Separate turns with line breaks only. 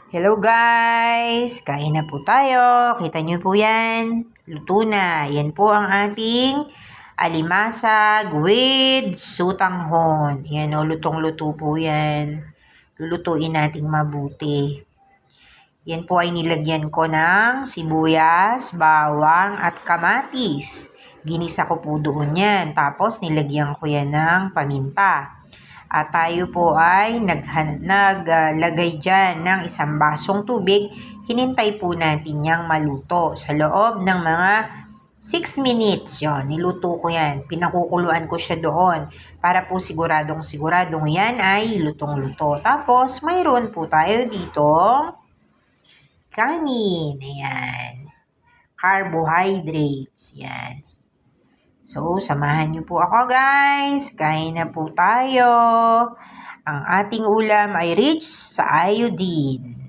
Hello guys! Kain na po tayo. Kita nyo po yan. Luto na. Yan po ang ating alimasag with sutanghon. Yan o, lutong-luto po yan. Lulutuin nating mabuti. Yan po ay nilagyan ko ng sibuyas, bawang at kamatis. Ginisa ko po doon yan. Tapos nilagyan ko yan ng paminta. At tayo po ay naglagay dyan ng isang basong tubig. Hinintay po natin yang maluto sa loob ng mga 6 minutes. Yon, niluto ko yan. Pinakukuluan ko siya doon para po siguradong yan ay lutong-luto. Tapos mayroon po tayo dito kanin. Ayan. Carbohydrates. Yan. So, samahan niyo po ako guys. Kain na po tayo. Ang ating ulam ay rich sa iodine.